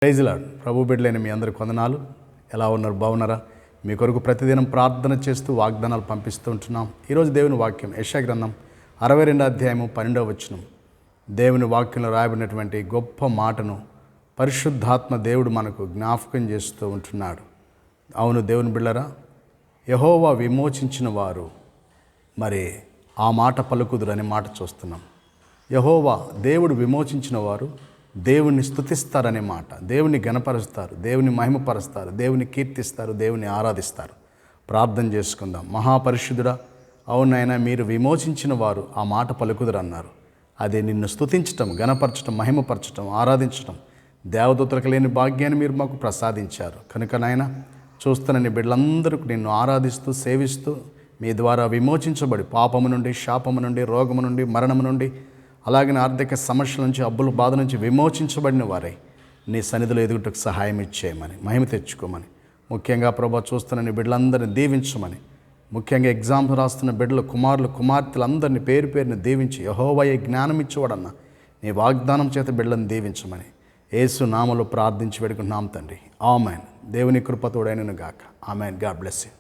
Praise lord. ప్రభు బిడ్డలైన మీ అందరికి వందనాలు. ఎలా ఉన్నారు? బాగున్నారా? మీ కొరకు ప్రతిదినం ప్రార్థన చేస్తూ వాగ్దానాలు పంపిస్తూ ఉంటున్నాం. ఈరోజు దేవుని వాక్యం యెషయా గ్రంథం 62వ అధ్యాయము 12వ వచనం. దేవుని వాక్యంలో రాయబడినటువంటి గొప్ప మాటను పరిశుద్ధాత్మ దేవుడు మనకు జ్ఞాపకం చేస్తూ ఉంటున్నాడు. అవును దేవుని బిడ్డలారా, యెహోవా విమోచించిన వారు మరి ఆ మాట పలుకుదురు అనే మాట చూస్తున్నాం. యెహోవా దేవుడు విమోచించిన వారు దేవుణ్ణి స్తుతిస్తారనే మాట, దేవుని గణపరుస్తారు, దేవుని మహిమపరుస్తారు, దేవుని కీర్తిస్తారు, దేవుని ఆరాధిస్తారు. ప్రార్థన చేసుకుందాం. మహాపరిశుద్ధుడా, అవునైనా మీరు విమోచించిన వారు ఆ మాట పలుకుదురు అన్నారు. అది నిన్ను స్తుతించటం, గణపరచటం, మహిమపరచటం, ఆరాధించటం, దేవదూతలకు లేని భాగ్యాన్ని మీరు మాకు ప్రసాదించారు. కనుక నాయన చూస్తున్న నీ బిడ్డలందరూ నిన్ను ఆరాధిస్తూ సేవిస్తూ మీ ద్వారా విమోచించబడి పాపము నుండి, శాపము నుండి, రోగము నుండి, మరణము నుండి, అలాగే ఆర్థిక సమస్యల నుంచి, అబ్బుల బాధ నుంచి విమోచించబడిన వారై నీ సన్నిధిలో ఎదుగుటకు సహాయం ఇచ్చేయమని, మహిమ తెచ్చుకోమని, ముఖ్యంగా ప్రభా చూస్తున్న నీ బిడ్డలందరినీ దీవించమని, ముఖ్యంగా ఎగ్జామ్స్ రాస్తున్న బిడ్డలు, కుమారులు, కుమార్తెలందరినీ పేరు పేరుని దీవించి యెహోవాయే జ్ఞానం ఇచ్చేవాడన్న నీ వాగ్దానం చేత బిడ్డలను దీవించమని యేసు నామములో ప్రార్థించి వేడుకుంటున్నాం తండ్రి. ఆమేన్. దేవుని కృప తోడైనను గాక. ఆమేన్. God bless you.